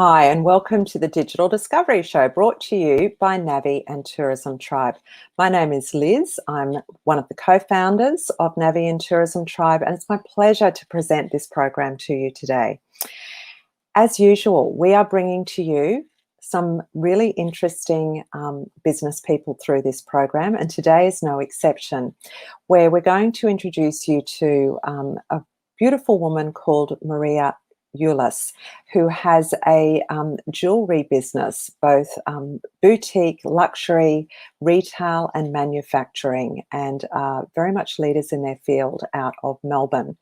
Hi, and welcome to the Digital Discovery Show, brought to you by Navii and Tourism Tribe. My name is Liz. I'm one of the co-founders of Navii and Tourism Tribe, and it's my pleasure to present this program to you today. As usual, we are bringing to you some really interesting business people through this program, and today is no exception, where we're going to introduce you to a beautiful woman called Maria Ulas, who has a jewellery business, both boutique, luxury, retail and manufacturing, and very much leaders in their field out of Melbourne.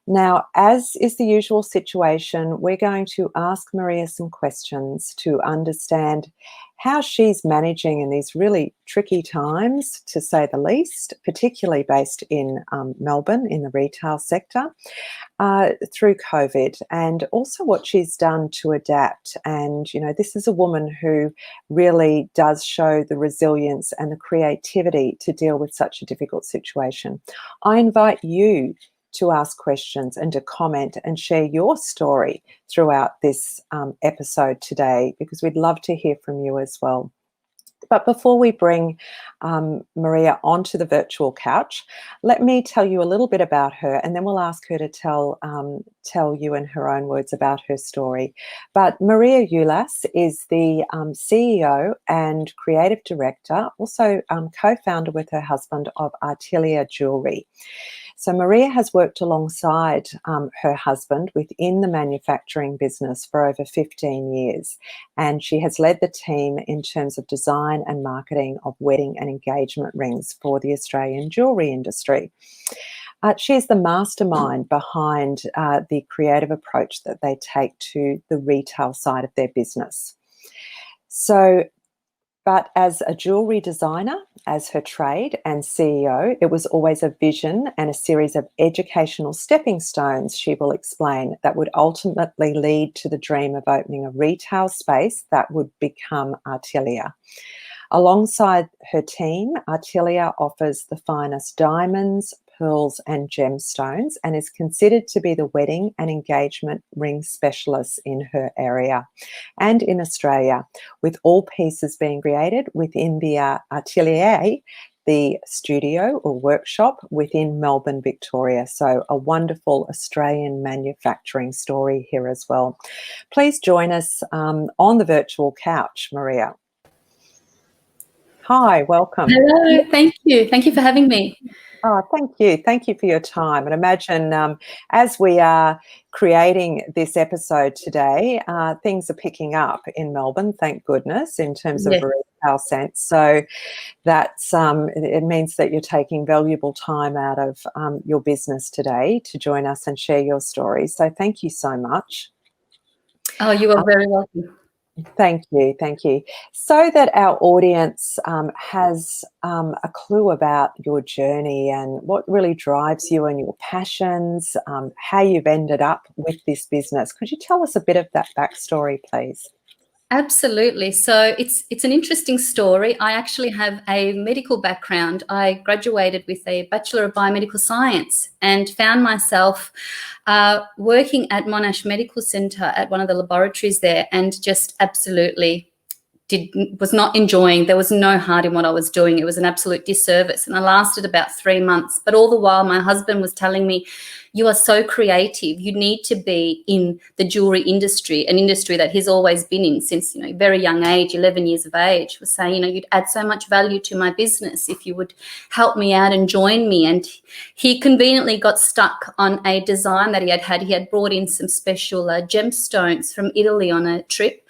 Now, as is the usual situation, we're going to ask Maria some questions to understand how she's managing in these really tricky times, to say the least, particularly based in Melbourne in the retail sector, through COVID, and also what she's done to adapt. And, you know, this is a woman who really does show the resilience and the creativity to deal with such a difficult situation. I invite you to ask questions and to comment and share your story throughout this episode today, because we'd love to hear from you as well. But before we bring Maria onto the virtual couch, let me tell you a little bit about her, and then we'll ask her to tell you in her own words about her story. But Maria Ulas is the CEO and creative director, also co-founder with her husband of Artelia Jewellery. So Maria has worked alongside her husband within the manufacturing business for over 15 years, and she has led the team in terms of design and marketing of wedding and engagement rings for the Australian jewellery industry. She is the mastermind behind the creative approach that they take to the retail side of their business. But as a jewellery designer, as her trade and CEO, it was always a vision and a series of educational stepping stones, she will explain, that would ultimately lead to the dream of opening a retail space that would become Artelia. Alongside her team, Artelia offers the finest diamonds, pearls and gemstones, and is considered to be the wedding and engagement ring specialist in her area and in Australia, with all pieces being created within the atelier, the studio or workshop within Melbourne, Victoria. So a wonderful Australian manufacturing story here as well. Please join us on the virtual couch, Maria. Hi, welcome. Hello, thank you. Thank you for having me. Oh, thank you. Thank you for your time. And imagine as we are creating this episode today, things are picking up in Melbourne, thank goodness, in terms of retail sense. So that's it means that you're taking valuable time out of your business today to join us and share your story. So thank you so much. Oh, you are very welcome. Thank you, thank you. So that our audience has a clue about your journey and what really drives you and your passions, how you've ended up with this business. Could you tell us a bit of that backstory, please? Absolutely. So it's an interesting story. I actually have a medical background. I graduated with a Bachelor of Biomedical Science and found myself working at Monash Medical Centre at one of the laboratories there, and just absolutely was not enjoying. There was no heart in what I was doing. It was an absolute disservice, and I lasted about 3 months. But all the while, my husband was telling me, "You are so creative. You need to be in the jewelry industry," an industry that he's always been in since, you know, very young age, 11 years of age. Was saying, you know, "You'd add so much value to my business if you would help me out and join me." And he conveniently got stuck on a design that he had. He had brought in some special gemstones from Italy on a trip,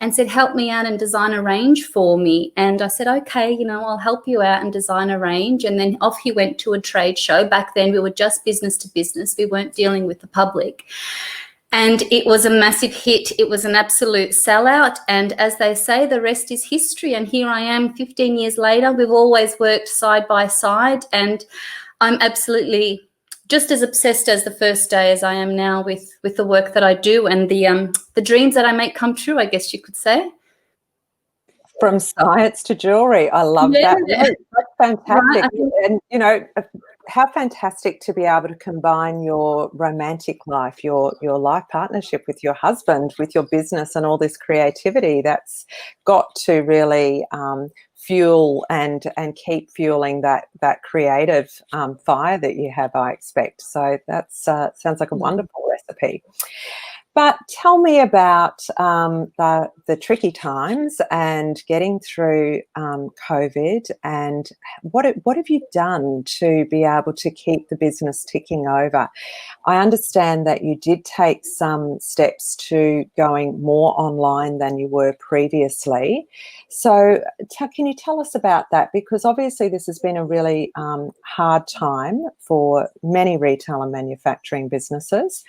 and said, "Help me out and design a range for me." And I said, "Okay, you know, I'll help you out and design a range." And then off he went to a trade show. Back then we were just business to business. We weren't dealing with the public. And it was a massive hit. It was an absolute sellout. And as they say, the rest is history. And here I am 15 years later. We've always worked side by side. And I'm absolutely just as obsessed as the first day as I am now with the work that I do and the dreams that I make come true, I guess you could say. From science to jewellery. I love that. That's fantastic. Right. And, you know, how fantastic to be able to combine your romantic life, your life partnership with your husband, with your business and all this creativity that's got to really fuel and keep fueling that creative fire that you have, I expect. So that's sounds like a wonderful recipe. But tell me about the tricky times and getting through COVID, and what have you done to be able to keep the business ticking over? I understand that you did take some steps to going more online than you were previously. So can you tell us about that? Because obviously this has been a really hard time for many retail and manufacturing businesses.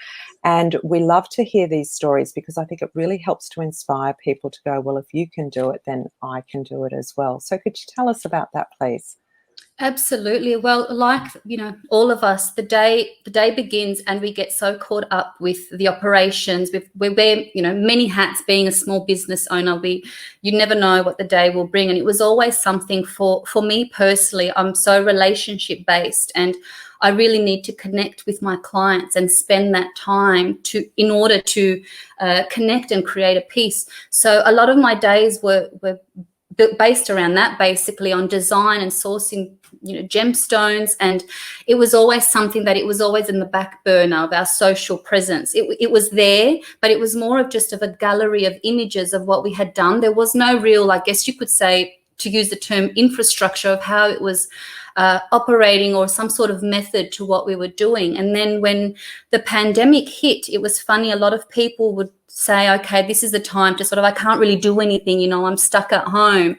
And we love to hear these stories because I think it really helps to inspire people to go, well, if you can do it, then I can do it as well. So could you tell us about that, please? Absolutely. Well, like, all of us, the day begins and we get so caught up with the operations. We wear, many hats. Being a small business owner, you never know what the day will bring. And it was always something for me personally. I'm so relationship based, and I really need to connect with my clients and spend that time in order to connect and create a piece. So a lot of my days were based around that, basically on design and sourcing, gemstones. And it was always something that it was always in the back burner of our social presence. It was there, but it was more of just of a gallery of images of what we had done. There was no real, I guess you could say, to use the term, infrastructure of how it was operating, or some sort of method to what we were doing. And then when the pandemic hit, it was funny, a lot of people would say, okay, this is the time to I can't really do anything, I'm stuck at home.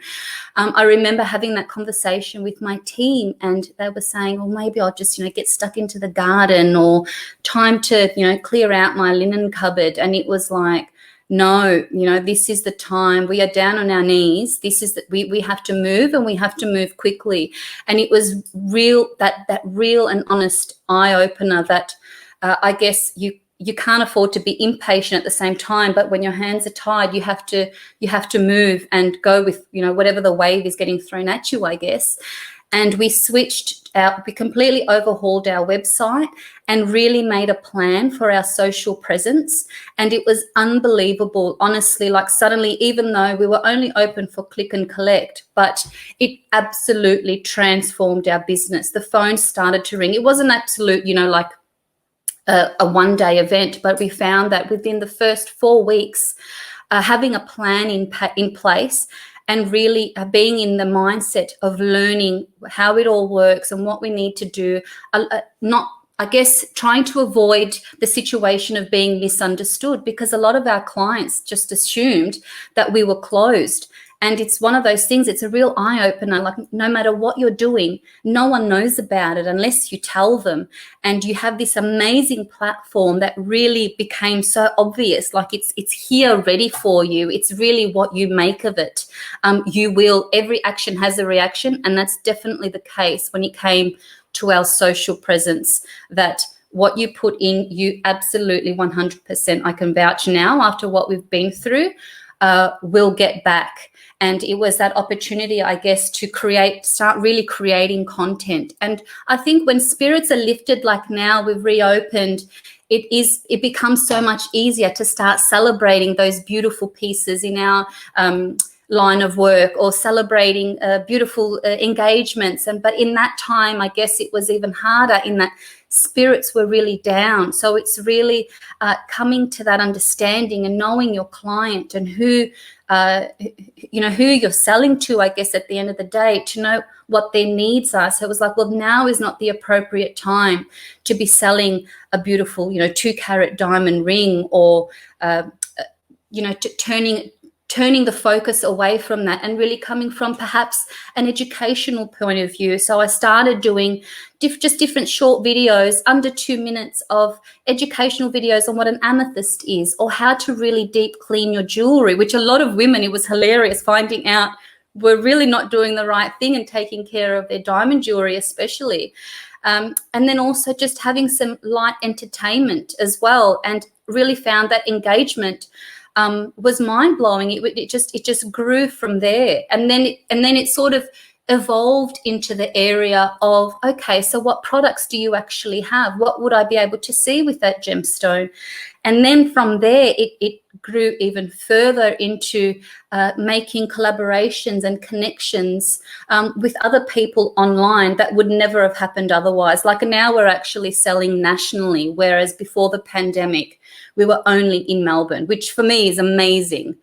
I remember having that conversation with my team, and they were saying, well, maybe I'll just, get stuck into the garden, or time to, clear out my linen cupboard. And it was like, no, this is the time. We are down on our knees. This is that we have to move, and we have to move quickly. And it was real, that real and honest eye opener that I guess you can't afford to be impatient at the same time, but when your hands are tied, you have to move and go with, whatever the wave is getting thrown at you, I guess. And we we completely overhauled our website and really made a plan for our social presence. And it was unbelievable, honestly, like suddenly, even though we were only open for click and collect, but it absolutely transformed our business. The phone started to ring. It wasn't absolute, like a one-day event, but we found that within the first 4 weeks, having a plan in place, and really being in the mindset of learning how it all works and what we need to do, trying to avoid the situation of being misunderstood, because a lot of our clients just assumed that we were closed. And it's one of those things, it's a real eye-opener. Like, no matter what you're doing, no one knows about it unless you tell them. And you have this amazing platform that really became so obvious. Like, it's here ready for you. It's really what you make of it. Every action has a reaction. And that's definitely the case when it came to our social presence, that what you put in, you absolutely 100%, I can vouch now after what we've been through, will get back. And it was that opportunity, I guess, to start really creating content. And I think when spirits are lifted, like now we've reopened, it becomes so much easier to start celebrating those beautiful pieces in our line of work, or celebrating beautiful engagements. But in that time, I guess it was even harder in that spirits were really down. So it's really coming to that understanding and knowing your client and who you're selling to, I guess, at the end of the day, to know what their needs are. So it was like, well, now is not the appropriate time to be selling a beautiful, 2-carat diamond ring, or, turning the focus away from that and really coming from perhaps an educational point of view. So I started doing just different short videos, under 2 minutes, of educational videos on what an amethyst is, or how to really deep clean your jewelry, which a lot of women, it was hilarious finding out, were really not doing the right thing and taking care of their diamond jewelry especially. And then also just having some light entertainment as well, and really found that engagement was mind-blowing. It just grew from there, and then it sort of evolved into the area of, okay, so what products do you actually have? What would I be able to see with that gemstone? And then from there, it grew even further into making collaborations and connections with other people online that would never have happened otherwise. Like now we're actually selling nationally, whereas before the pandemic, we were only in Melbourne, which for me is amazing.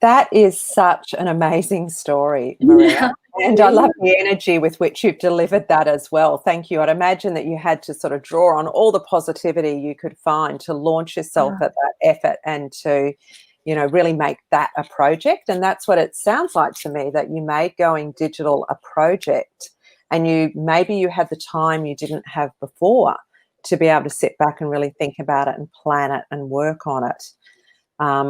That is such an amazing story, Maria. Yeah. And I love the energy with which you've delivered that as well. Thank you. I'd imagine that you had to sort of draw on all the positivity you could find to launch yourself at that effort and to, you know, really make that a project. And that's what it sounds like to me, that you made going digital a project, and maybe you had the time you didn't have before to be able to sit back and really think about it and plan it and work on it.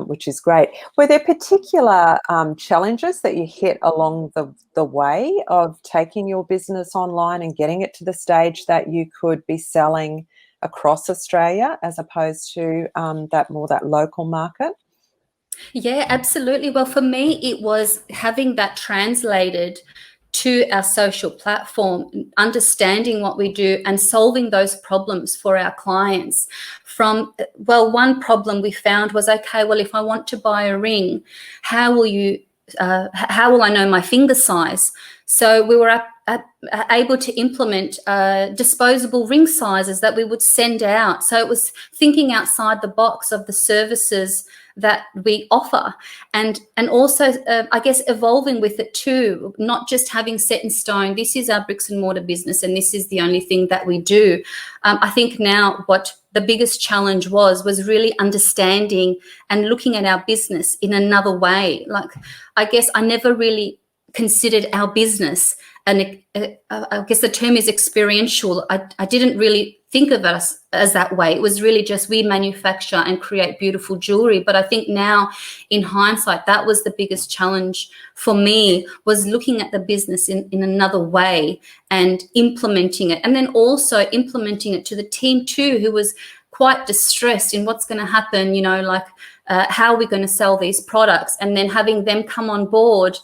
Which is great. Were there particular challenges that you hit along the way of taking your business online and getting it to the stage that you could be selling across Australia as opposed to that local market? Yeah, absolutely. Well, for me, it was having that translated to our social platform, understanding what we do and solving those problems for our clients. One problem we found was, okay, well, if I want to buy a ring, how will I know my finger size? So we were able to implement disposable ring sizes that we would send out. So it was thinking outside the box of the services that we offer, and also I guess evolving with it too, not just having set in stone, this is our bricks and mortar business and this is the only thing that we do. I think now what the biggest challenge was really understanding and looking at our business in another way. Like, I guess I never really considered our business, and I guess the term is experiential. I didn't really think of us as that way. It was really just we manufacture and create beautiful jewelry. But I think now in hindsight, that was the biggest challenge for me, was looking at the business in another way and implementing it. And then also implementing it to the team too, who was quite distressed in what's going to happen, you know, like how are we going to sell these products, and then having them come on board.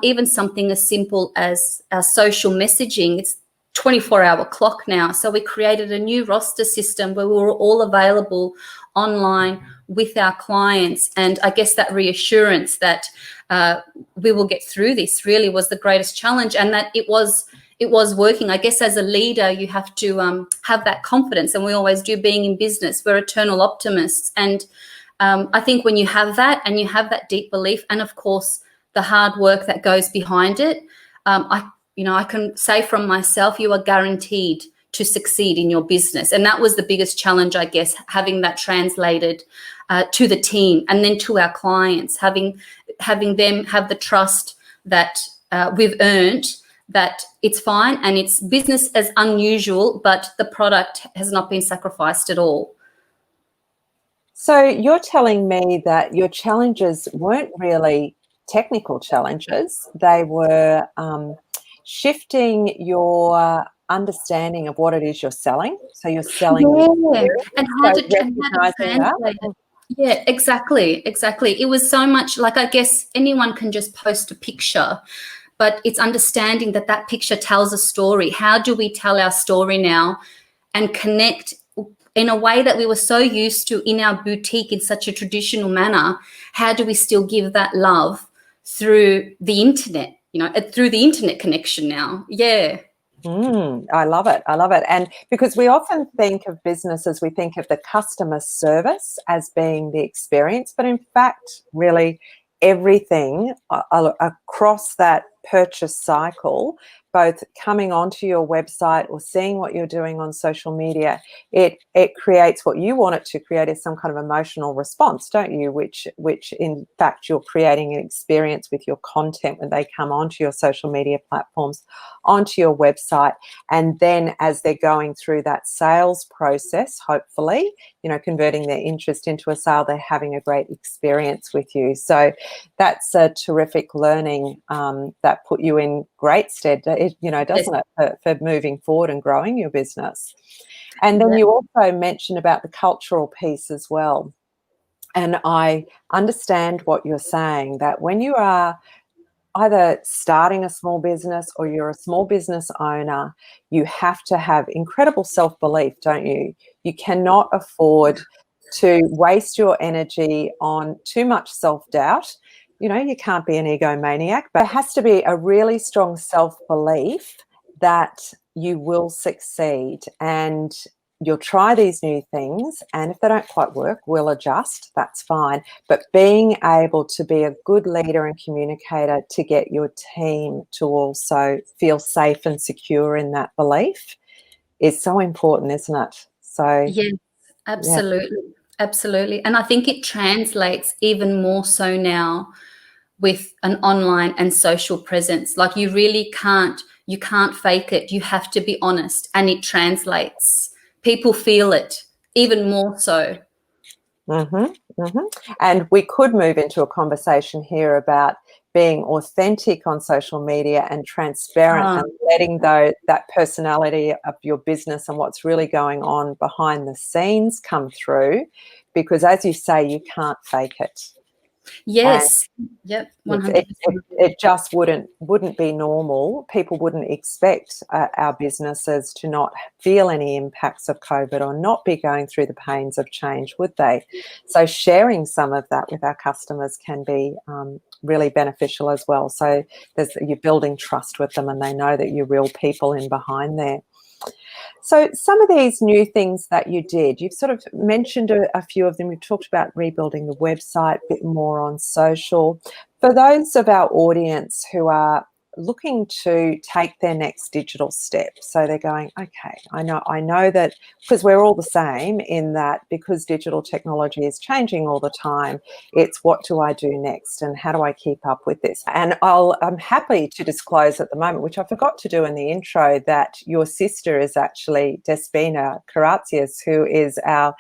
Even something as simple as our social messaging, it's 24-hour clock now. So we created a new roster system where we were all available online with our clients. And I guess that reassurance that we will get through this really was the greatest challenge, and that it was working. I guess as a leader, you have to have that confidence, and we always do. Being in business, we're eternal optimists. And I think when you have that, and you have that deep belief, and of course the hard work that goes behind it, I can say from myself, you are guaranteed to succeed in your business. And that was the biggest challenge, I guess, having that translated to the team and then to our clients, having them have the trust that we've earned, that it's fine and it's business as unusual, but the product has not been sacrificed at all. So you're telling me that your challenges weren't really technical challenges. They were shifting your understanding of what it is you're selling. So you're selling, and how to translate it. Yeah, exactly. It was so much like, I guess anyone can just post a picture, but it's understanding that that picture tells a story. How do we tell our story now and connect in a way that we were so used to in our boutique in such a traditional manner? How do we still give that love through the internet, through the internet connection now? Yeah. I love it. And because we often think of businesses, we think of the customer service as being the experience, but in fact, really everything across that purchase cycle, both coming onto your website or seeing what you're doing on social media, it creates what you want it to create, is some kind of emotional response, don't you? Which in fact you're creating an experience with your content when they come onto your social media platforms, onto your website, and then as they're going through that sales process, hopefully, converting their interest into a sale, they're having a great experience with you. So that's a terrific learning that put you in great stead, doesn't it, for moving forward and growing your business. And then you also mentioned about the cultural piece as well. And I understand what you're saying, that when you are either starting a small business or you're a small business owner, you have to have incredible self-belief, don't you? You cannot afford to waste your energy on too much self-doubt. You know, you can't be an egomaniac, but there has to be a really strong self-belief that you will succeed, and you'll try these new things, and if they don't quite work, we'll adjust. That's fine. But being able to be a good leader and communicator to get your team to also feel safe and secure in that belief is so important, isn't it? So, Yes, absolutely. Yeah. Absolutely. And I think it translates even more so now with an online and social presence. Like, you really can't fake it. You have to be honest, and it translates. People feel it even more so. And we could move into a conversation here about being authentic on social media and transparent, and letting that personality of your business and what's really going on behind the scenes come through, because as you say, you can't fake it. Yes. Yep. 100%. It just wouldn't be normal. People wouldn't expect our businesses to not feel any impacts of COVID or not be going through the pains of change, would they? So sharing some of that with our customers can be really beneficial as well. So you're building trust with them, and they know that you're real people in behind there. So some of these new things that you did, you've sort of mentioned a few of them. We've talked about rebuilding the website, a bit more on social. For those of our audience who are looking to take their next digital step, so they're going, okay, I know that, because we're all the same in that, because digital technology is changing all the time, it's what do I do next and how do I keep up with this? And I'm happy to disclose at the moment, which I forgot to do in the intro, that your sister is actually Despina Karatsias, who is our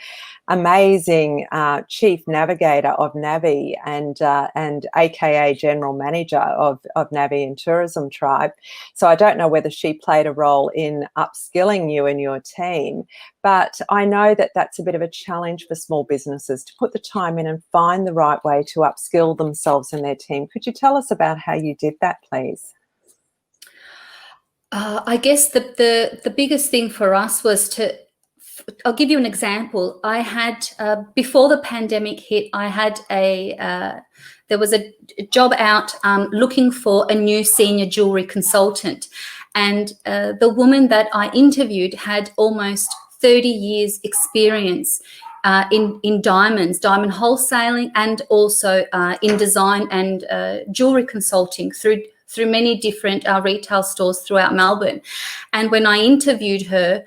amazing chief navigator of Navii and AKA general manager of Navii and Tourism Tribe. So I don't know whether she played a role in upskilling you and your team, but I know that that's a bit of a challenge for small businesses to put the time in and find the right way to upskill themselves and their team. Could you tell us about how you did that, please? I guess the biggest thing for us was I'll give you an example. I had, before the pandemic hit, I had there was a job out looking for a new senior jewelry consultant. And the woman that I interviewed had almost 30 years experience in diamonds, diamond wholesaling, and also in design and jewelry consulting through many different retail stores throughout Melbourne. And when I interviewed her,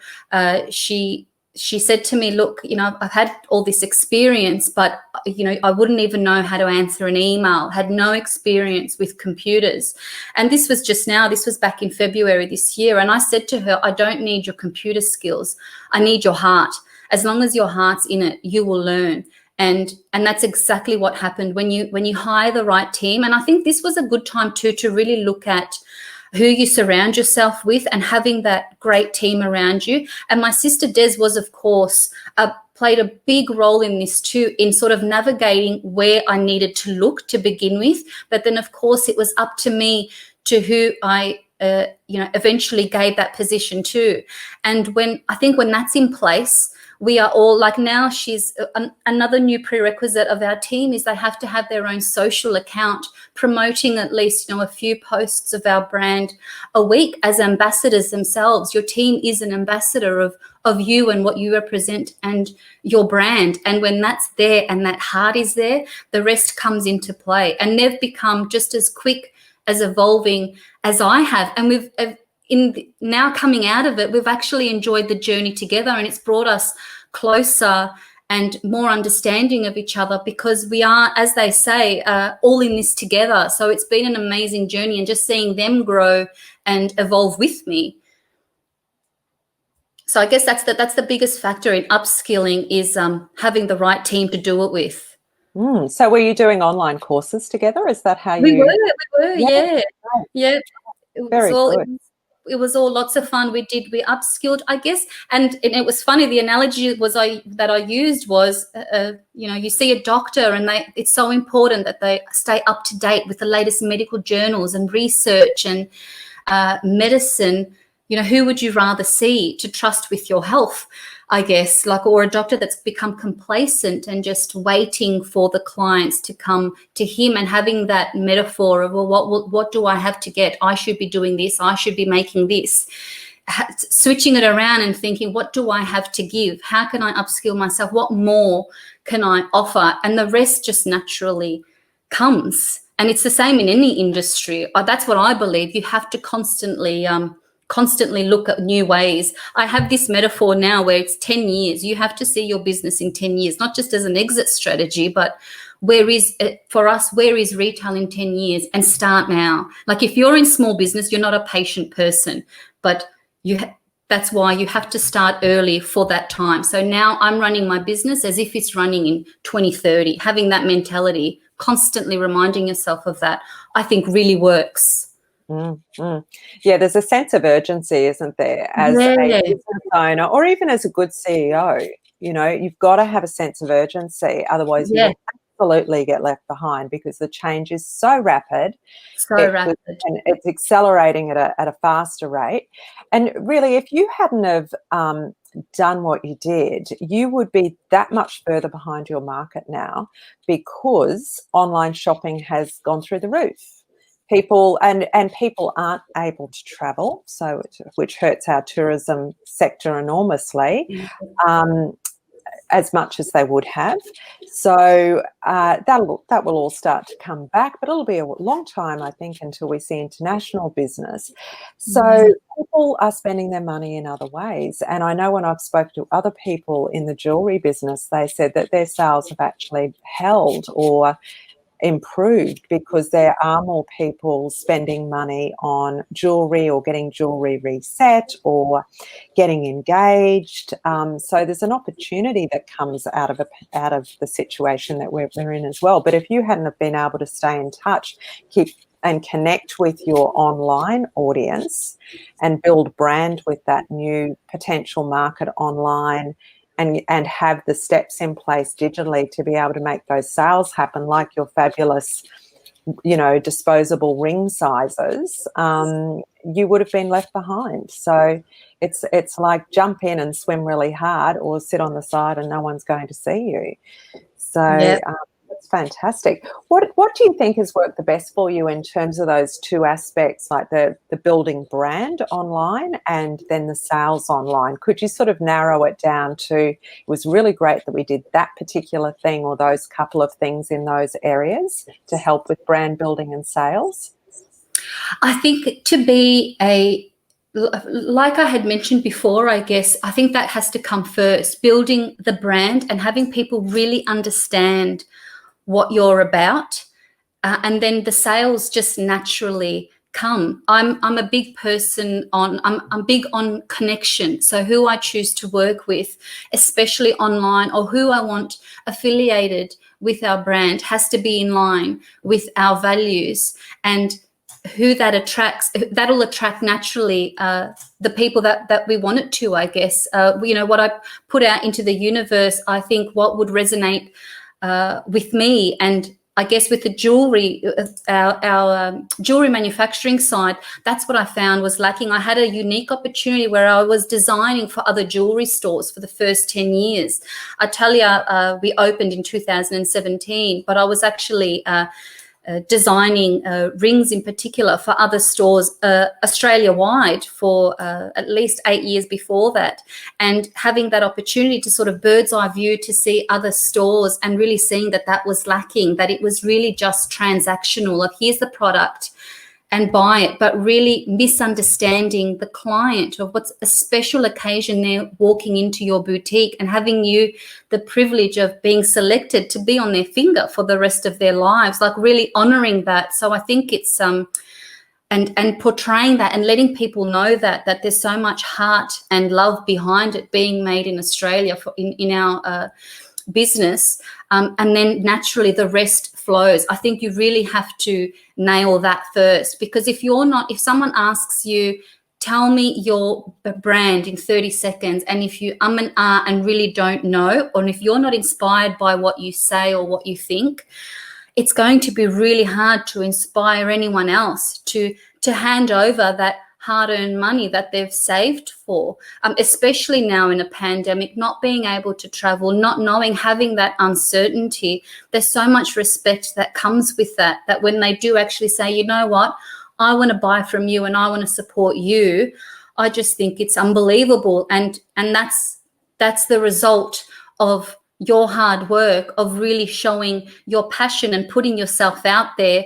she said to me, look, I've had all this experience, but, I wouldn't even know how to answer an email, had no experience with computers. And this was just now, this was back in February this year. And I said to her, I don't need your computer skills. I need your heart. As long as your heart's in it, you will learn. And that's exactly what happened when you hire the right team. And I think this was a good time too, to really look at who you surround yourself with and having that great team around you. And my sister Des was, of course, played a big role in this too, in sort of navigating where I needed to look to begin with. But then, of course, it was up to me to who I eventually gave that position to. And when that's in place, we are all like, now she's another new prerequisite of our team is they have to have their own social account promoting at least a few posts of our brand a week as ambassadors themselves. Your team is an ambassador of you and what you represent and your brand. And when that's there and that heart is there, the rest comes into play. And they've become just as quick as evolving as I have. And now coming out of it, we've actually enjoyed the journey together, and it's brought us closer and more understanding of each other, because we are, as they say, all in this together. So it's been an amazing journey, and just seeing them grow and evolve with me. So I guess that's the biggest factor in upskilling is having the right team to do it with. So were you doing online courses together? Is that how we were, yeah. Very good. it was all lots of fun. We upskilled, I guess. And it was funny. The analogy that I used was, you see a doctor, and it's so important that they stay up to date with the latest medical journals and research and medicine. Who would you rather see to trust with your health, I guess, or a doctor that's become complacent and just waiting for the clients to come to him, and having that metaphor of, well, what do I have to get? I should be doing this. I should be making this. Switching it around and thinking, what do I have to give? How can I upskill myself? What more can I offer? And the rest just naturally comes. And it's the same in any industry. That's what I believe. You have to constantly look at new ways. I have this metaphor now where it's 10 years. You have to see your business in 10 years, not just as an exit strategy, but where is retail in 10 years, and start now. Like, if you're in small business, you're not a patient person, but that's why you have to start early for that time. So now I'm running my business as if it's running in 2030. Having that mentality, constantly reminding yourself of that, I think really works. Yeah, there's a sense of urgency, isn't there, as a business owner, or even as a good CEO. You've got to have a sense of urgency, otherwise you will absolutely get left behind, because the change is so rapid. And it's accelerating at a faster rate. And really, if you hadn't have done what you did, you would be that much further behind your market now, because online shopping has gone through the roof. People aren't able to travel, which hurts our tourism sector enormously, as much as they would have. So that will all start to come back, but it'll be a long time, I think, until we see international business. So people are spending their money in other ways. And I know when I've spoken to other people in the jewellery business, they said that their sales have actually held or improved, because there are more people spending money on jewellery, or getting jewellery reset, or getting engaged. So there's an opportunity that comes out of the situation that we're in as well. But if you hadn't have been able to stay in touch, and connect with your online audience, and build brand with that new potential market online, and have the steps in place digitally to be able to make those sales happen, like your fabulous, disposable ring sizes, you would have been left behind. So it's like jump in and swim really hard, or sit on the side and no one's going to see you. So that's fantastic. What do you think has worked the best for you in terms of those two aspects, like the building brand online and then the sales online? Could you sort of narrow it down to, it was really great that we did that particular thing, or those couple of things in those areas to help with brand building and sales? I think to be like I had mentioned before, I guess, I think that has to come first, building the brand and having people really understand what you're about, and then the sales just naturally come. I'm a big person I'm big on connection. So who I choose to work with, especially online, or who I want affiliated with our brand, has to be in line with our values, and who that'll attract naturally the people that we want it to, I guess. What I put out into the universe, I think what would resonate with me, and I guess with the jewelry, our jewelry manufacturing side, that's what I found was lacking. I had a unique opportunity where I was designing for other jewelry stores for the first 10 years. Artelia, we opened in 2017, but I was actually designing rings in particular for other stores Australia-wide for at least 8 years before that, and having that opportunity to sort of bird's eye view to see other stores, and really seeing that was lacking, that it was really just transactional of here's the product and buy it, but really misunderstanding the client of what's a special occasion they're walking into your boutique, and having you the privilege of being selected to be on their finger for the rest of their lives, like really honoring that. So I think it's and portraying that and letting people know that there's so much heart and love behind it being made in Australia in our business, and then naturally the rest flows. I think you really have to nail that first, because if someone asks you tell me your brand in 30 seconds. And if you and ah and really don't know, or if you're not inspired by what you say or what you think, it's going to be really hard to inspire anyone else to hand over that hard-earned money that they've saved for, especially now in a pandemic, not being able to travel, not knowing, having that uncertainty. There's so much respect that comes with that, that when they do actually say, you know what, I want to buy from you and I want to support you, I just think it's unbelievable. And that's the result of your hard work, of really showing your passion and putting yourself out there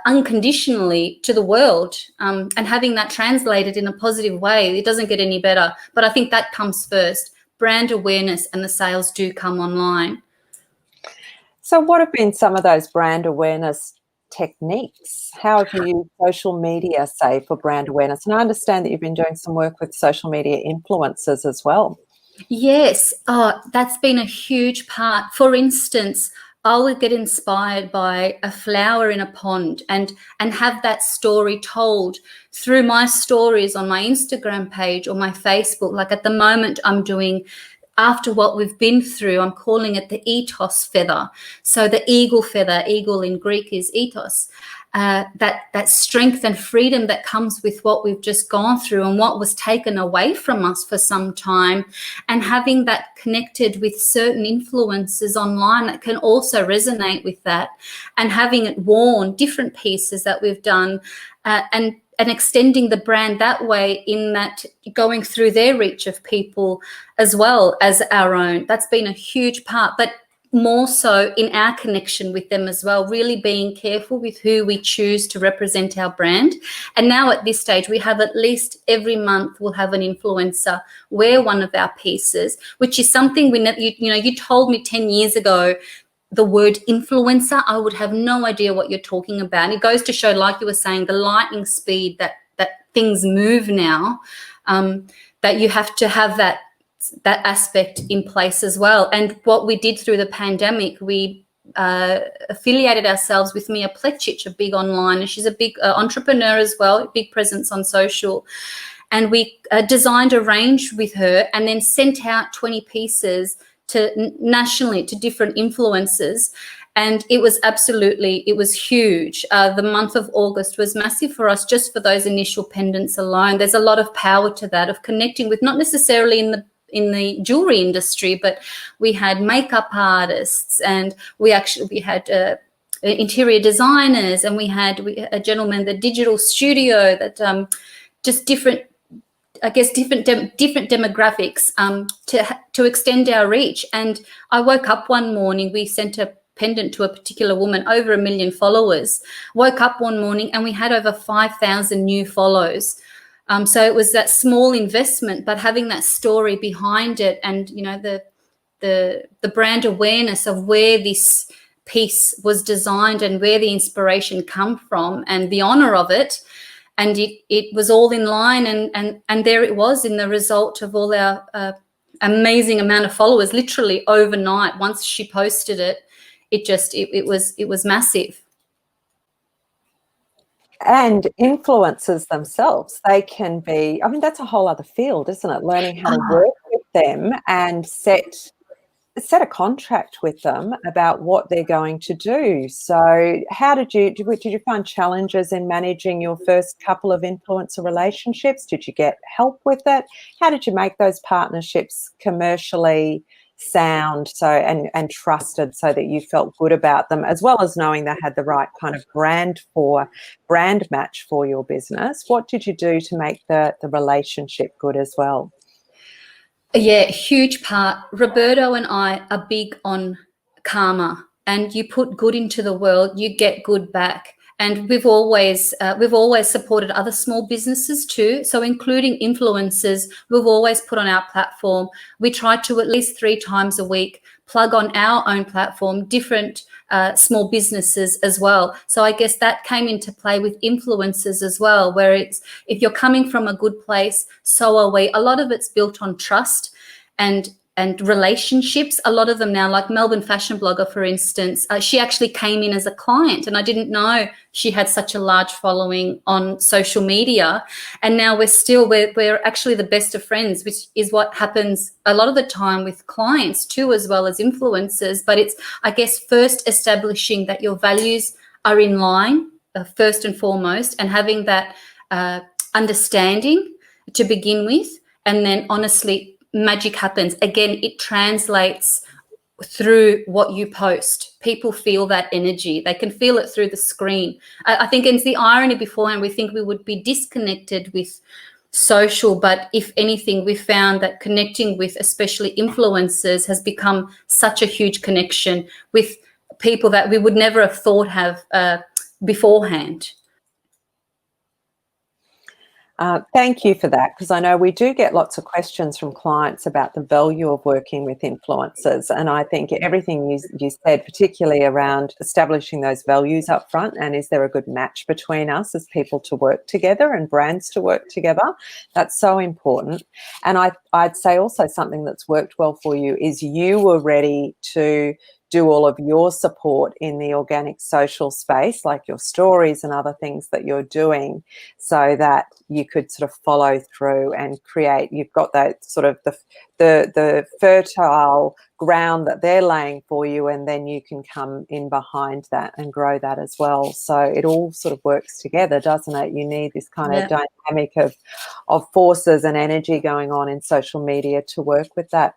unconditionally to the world, and having that translated in a positive way. It doesn't get any better. But I think that comes first. Brand awareness, and the sales do come online. So what have been some of those brand awareness techniques? How have you used social media, say, for brand awareness? And I understand that you've been doing some work with social media influencers as well. Yes, that's been a huge part. For instance, I would get inspired by a flower in a pond and have that story told through my stories on my Instagram page or my Facebook. Like at the moment, I'm doing, after what we've been through, I'm calling it the ethos feather. So the eagle feather, eagle in Greek is ethos. That strength and freedom that comes with what we've just gone through and what was taken away from us for some time, and having that connected with certain influences online that can also resonate with that, and having it worn, different pieces that we've done, and extending the brand that way, in that going through their reach of people as well as our own. That's been a huge part, but more so in our connection with them as well, really being careful with who we choose to represent our brand. And now at this stage, we have at least every month we'll have an influencer wear one of our pieces, which is something we never, you told me 10 years ago the word influencer, I would have no idea what you're talking about. And it goes to show, like you were saying, the lightning speed that things move now, that you have to have that aspect in place as well. And what we did through the pandemic, we affiliated ourselves with Mia Plechic, a big online, and she's a big entrepreneur as well, big presence on social. And we designed a range with her and then sent out 20 pieces nationally to different influencers. And it was huge. The month of August was massive for us, just for those initial pendants alone. There's a lot of power to that, of connecting with, not necessarily in the jewelry industry, but we had makeup artists, and we had interior designers, and we had a gentleman, the digital studio, that just different demographics to extend our reach. And I woke up one morning, we sent a pendant to a particular woman, over 1 million followers. Woke up one morning and we had over 5,000 new follows. So it was that small investment, but having that story behind it, and the brand awareness of where this piece was designed and where the inspiration come from, and the honor of it. And it was all in line, and there it was in the result of all our amazing amount of followers. Literally overnight, once she posted it, it was massive. And influencers themselves, they can be, I mean, that's a whole other field, isn't it? Learning how to work with them and set a contract with them about what they're going to do. So how did you find challenges in managing your first couple of influencer relationships? Did you get help with it? How did you make those partnerships commercially sound and trusted, so that you felt good about them, as well as knowing they had the right kind of brand match for your business? What did you do to make the relationship good as well? Yeah, huge part. Roberto and I are big on karma, and you put good into the world, you get good back. And we've always supported other small businesses too. So including influencers, we've always put on our platform. We try to at least 3 times a week plug on our own platform different small businesses as well. So I guess that came into play with influencers as well, where it's, if you're coming from a good place, so are we. A lot of it's built on trust and and relationships. A lot of them now, like Melbourne fashion blogger, for instance, she actually came in as a client, and I didn't know she had such a large following on social media. And now we're actually the best of friends, which is what happens a lot of the time with clients too, as well as influencers. But it's, I guess, first establishing that your values are in line, first and foremost, and having that understanding to begin with. And then honestly, magic happens. Again, it translates through what you post. People feel that energy. They can feel it through the screen. I think it's the irony beforehand. We think we would be disconnected with social, but if anything, we found that connecting with especially influencers has become such a huge connection with people that we would never have thought have beforehand. Thank you for that, because I know we do get lots of questions from clients about the value of working with influencers, and I think everything you said, particularly around establishing those values up front, and is there a good match between us as people to work together and brands to work together, that's so important. And I'd say also something that's worked well for you is you were ready to do all of your support in the organic social space, like your stories and other things that you're doing, so that you could sort of follow through and create. You've got that sort of the fertile ground that they're laying for you, and then you can come in behind that and grow that as well. So it all sort of works together, doesn't it? You need this kind of dynamic of forces and energy going on in social media to work with that.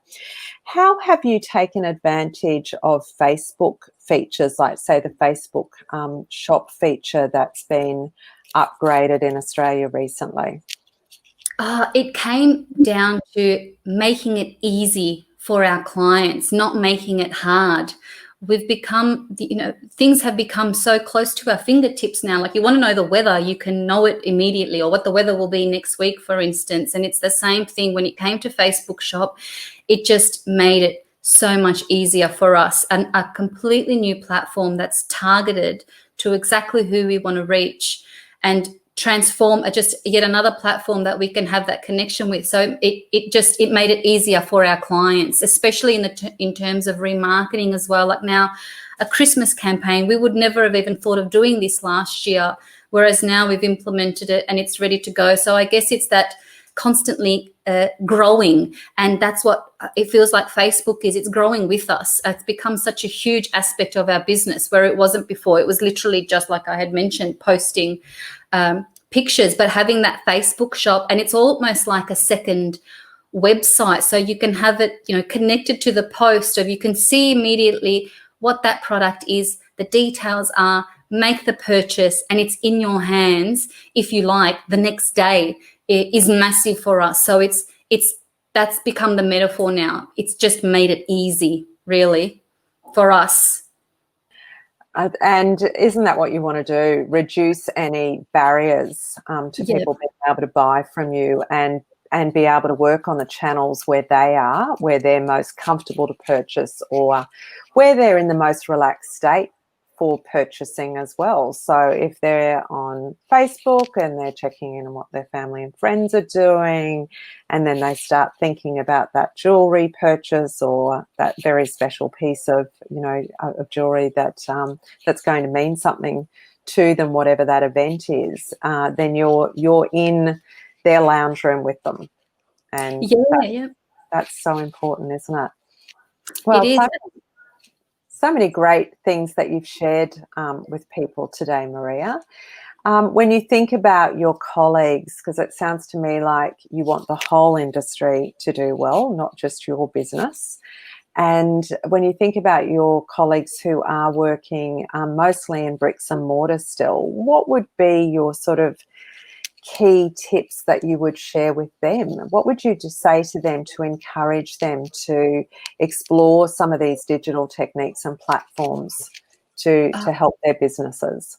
How have you taken advantage of Facebook features, like say the Facebook shop feature that's been upgraded in Australia recently? It came down to making it easy for our clients, not making it hard. We've become, things have become so close to our fingertips now. Like, you want to know the weather, you can know it immediately, or what the weather will be next week, for instance. And it's the same thing when it came to Facebook shop. It just made it so much easier for us, and a completely new platform that's targeted to exactly who we want to reach, and transform just yet another platform that we can have that connection with. So it made it easier for our clients, especially in terms of remarketing as well. Like now, a Christmas campaign, we would never have even thought of doing this last year, whereas now we've implemented it and it's ready to go. So I guess it's that constantly growing, and that's what it feels like Facebook is. It's growing with us. It's become such a huge aspect of our business, where it wasn't before. It was literally just, like I had mentioned, posting pictures, but having that Facebook shop, and it's almost like a second website. So you can have it, connected to the post, or you can see immediately what that product is, the details are, make the purchase, and it's in your hands, if you like, the next day. It is massive for us. So that's become the metaphor now. It's just made it easy, really, for us. And isn't that what you want to do? Reduce any barriers to people being able to buy from you, and be able to work on the channels where they are, where they're most comfortable to purchase, or where they're in the most relaxed state for purchasing as well. So if they're on Facebook and they're checking in on what their family and friends are doing, and then they start thinking about that jewelry purchase, or that very special piece of of jewelry that's going to mean something to them, whatever that event is, then you're in their lounge room with them, and that's so important, isn't it? Well, it is. So many great things that you've shared with people today, Maria. When you think about your colleagues, because it sounds to me like you want the whole industry to do well, not just your business. And when you think about your colleagues who are working mostly in bricks and mortar still, what would be your sort of key tips that you would share with them? What would you just say to them to encourage them to explore some of these digital techniques and platforms to help their businesses?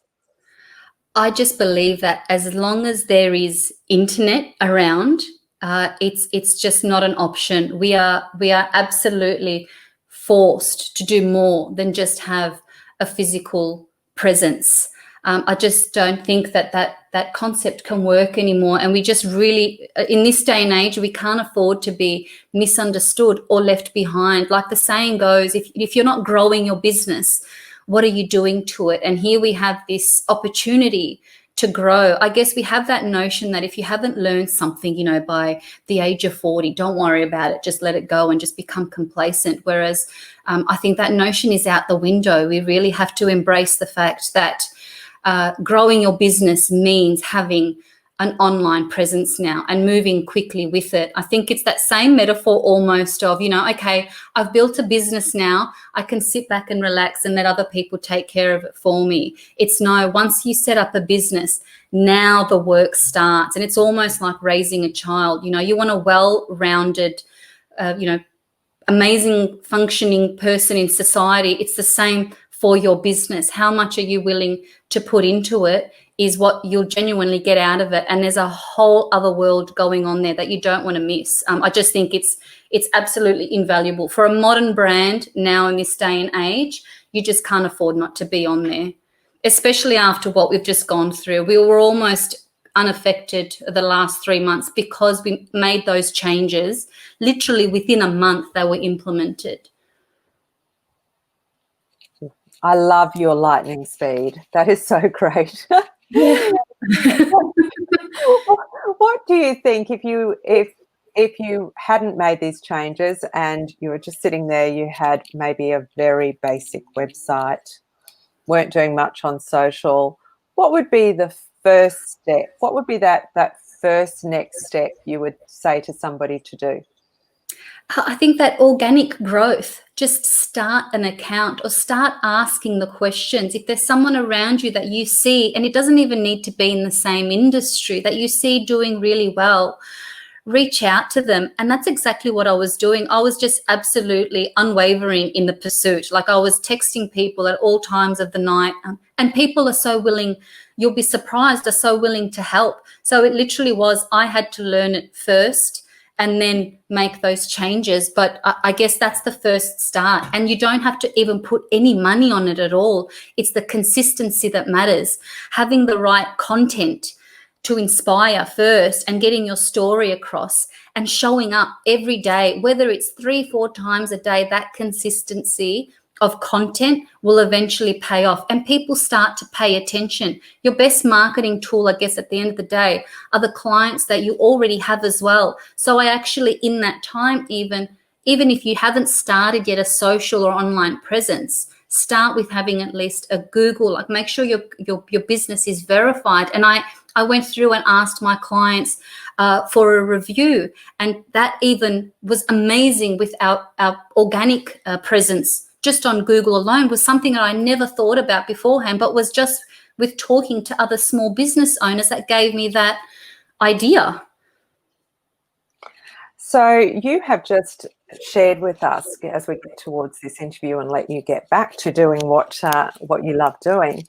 I just believe that as long as there is internet around, it's just not an option. We are absolutely forced to do more than just have a physical presence. I just don't think that concept can work anymore. And we just really, in this day and age, we can't afford to be misunderstood or left behind. Like the saying goes, if you're not growing your business, what are you doing to it? And here we have this opportunity to grow. I guess we have that notion that if you haven't learned something, you know, by the age of 40, don't worry about it, just let it go and just become complacent. Whereas I think that notion is out the window. We really have to embrace the fact that growing your business means having an online presence now and moving quickly with it. I think it's that same metaphor almost of, you know, okay, I've built a business now, I can sit back and relax and let other people take care of it for me. It's no, once you set up a business, now the work starts. And it's almost like raising a child. You know, you want a well-rounded, you know, amazing functioning person in society. It's the same for your business. How much are you willing to put into it is what you'll genuinely get out of it. And there's a whole other world going on there that you don't want to miss. I just think it's absolutely invaluable. For a modern brand now in this day and age, you just can't afford not to be on there, especially after what we've just gone through. We were almost unaffected the last 3 months because we made those changes. Literally within a month, they were implemented. I love your lightning speed. That is so great. Yeah. What do you think if you hadn't made these changes and you were just sitting there, you had maybe a very basic website, weren't doing much on social, what would be the first step? What would be that first next step you would say to somebody to do? I think that organic growth, just start an account or start asking the questions. If there's someone around you that you see, and it doesn't even need to be in the same industry, that you see doing really well, reach out to them. And that's exactly what I was doing. I was just absolutely unwavering in the pursuit. Like I was texting people at all times of the night, and people are so willing, you'll be surprised, are so willing to help. So it literally was, I had to learn it first and then make those changes. But I guess that's the first start. And you don't have to even put any money on it at all. It's the consistency that matters. Having the right content to inspire first and getting your story across and showing up every day, whether it's 3-4 times a day, that consistency of content will eventually pay off and people start to pay attention. Your best marketing tool, I guess, at the end of the day, are the clients that you already have as well. So I actually, in that time, even if you haven't started yet a social or online presence, start with having at least a Google, like make sure your business is verified. And I went through and asked my clients for a review, and that even was amazing with our organic presence. Just on Google alone was something that I never thought about beforehand, but was just with talking to other small business owners that gave me that idea. So you have just shared with us, as we get towards this interview and let you get back to doing what you love doing,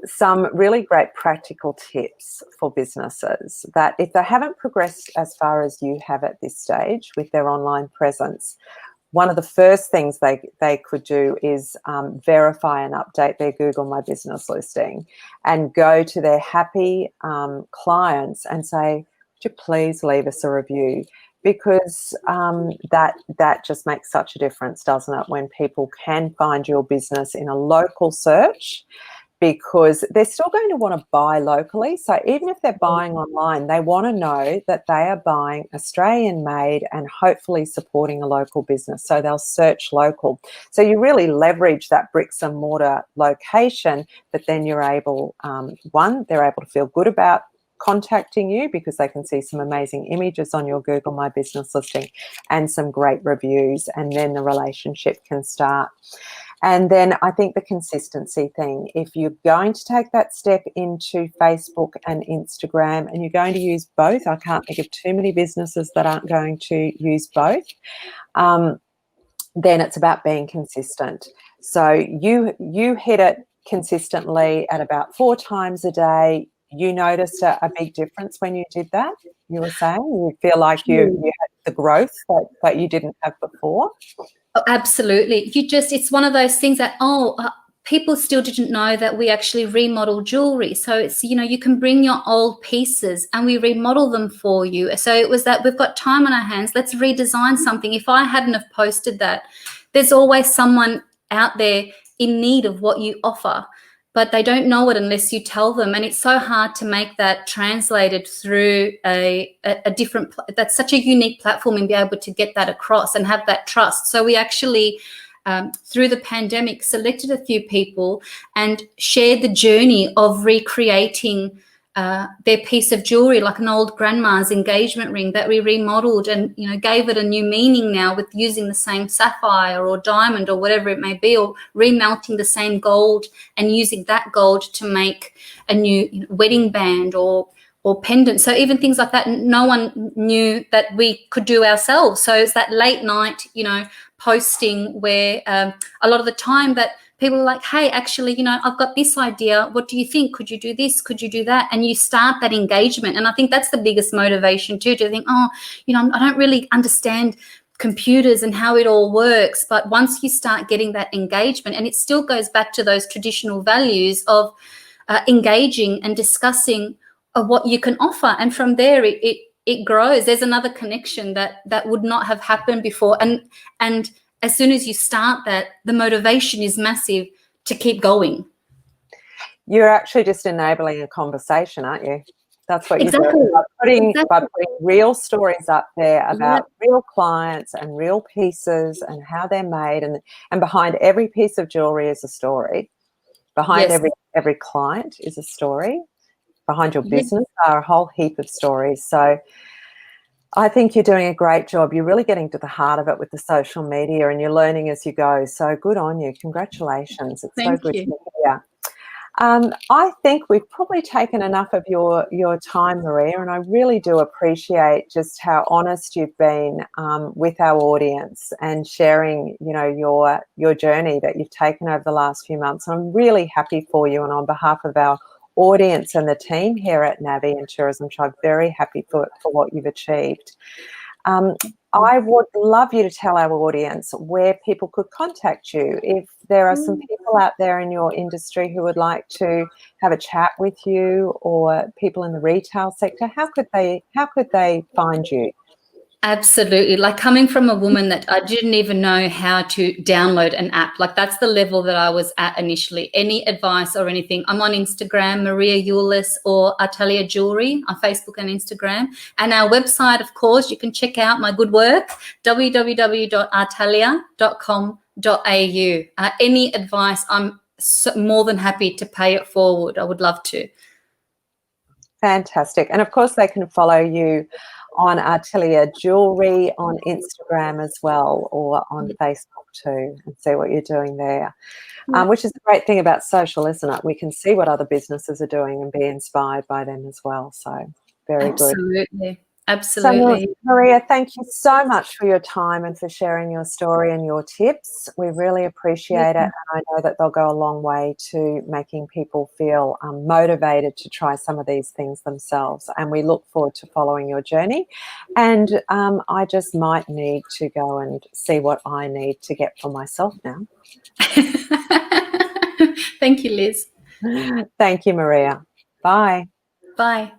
some really great practical tips for businesses that if they haven't progressed as far as you have at this stage with their online presence, one of the first things they could do is verify and update their Google My Business listing and go to their happy clients and say, would you please leave us a review? Because that just makes such a difference, doesn't it, when people can find your business in a local search, because they're still going to want to buy locally. So even if they're buying online, they want to know that they are buying Australian made and hopefully supporting a local business. So they'll search local. So you really leverage that bricks and mortar location, but then you're able, they're able to feel good about contacting you because they can see some amazing images on your Google My Business listing and some great reviews, and then the relationship can start. And then I think the consistency thing, if you're going to take that step into Facebook and Instagram and you're going to use both, I can't think of too many businesses that aren't going to use both, then it's about being consistent. So you hit it consistently at about 4 times a day. You noticed a big difference when you did that, you were saying? You feel like you had the growth that you didn't have before? Oh, absolutely. It's one of those things that, people still didn't know that we actually remodel jewelry. So it's, you know, you can bring your old pieces and we remodel them for you. So it was that we've got time on our hands. Let's redesign something. If I hadn't have posted that, there's always someone out there in need of what you offer, but they don't know it unless you tell them. And it's so hard to make that translated through a different, that's such a unique platform, and be able to get that across and have that trust. So we actually, through the pandemic, selected a few people and shared the journey of recreating their piece of jewelry, like an old grandma's engagement ring that we remodeled and, you know, gave it a new meaning now with using the same sapphire or diamond or whatever it may be, or remelting the same gold and using that gold to make a new, you know, wedding band or pendant. So even things like that, no one knew that we could do ourselves. So it's that late night, you know, posting where a lot of the time that people are like, hey, actually, you know, I've got this idea. What do you think? Could you do this? Could you do that? And you start that engagement. And I think that's the biggest motivation too, to think, oh, you know, I don't really understand computers and how it all works. But once you start getting that engagement, and it still goes back to those traditional values of engaging and discussing what you can offer. And from there, it grows. There's another connection that would not have happened before. And as soon as you start that, the motivation is massive to keep going. You're actually just enabling a conversation, aren't you? That's what you're Exactly. doing. By putting real stories up there about real clients and real pieces and how they're made, and behind every piece of jewelry is a story. Behind every client is a story. Behind your business are a whole heap of stories. So I think you're doing a great job. You're really getting to the heart of it with the social media, and you're learning as you go. So good on you. Congratulations. It's so good to hear. I think we've probably taken enough of your time, Maria, and I really do appreciate just how honest you've been with our audience and sharing, you know, your journey that you've taken over the last few months. I'm really happy for you, and on behalf of our audience and the team here at Navii and Tourism Tribe, very happy for what you've achieved. I would love you to tell our audience where people could contact you. If there are some people out there in your industry who would like to have a chat with you, or people in the retail sector, how could they find you? Absolutely. Like, coming from a woman that I didn't even know how to download an app, like that's the level that I was at initially. Any advice or anything, I'm on Instagram, Maria Ulas or Artelia Jewelry on Facebook and Instagram. And our website, of course, you can check out my good work, www.artelia.com.au. Any advice, I'm more than happy to pay it forward. I would love to. Fantastic. And of course, they can follow you on Artelia Jewelry on Instagram as well, or on Facebook too, and see what you're doing there, which is the great thing about social, isn't it? We can see what other businesses are doing and be inspired by them as well. So very good. Absolutely. So, Maria, thank you so much for your time and for sharing your story and your tips. We really appreciate it. And I know that they'll go a long way to making people feel motivated to try some of these things themselves. And we look forward to following your journey. And I just might need to go and see what I need to get for myself now. Thank you, Liz. Thank you, Maria. Bye. Bye.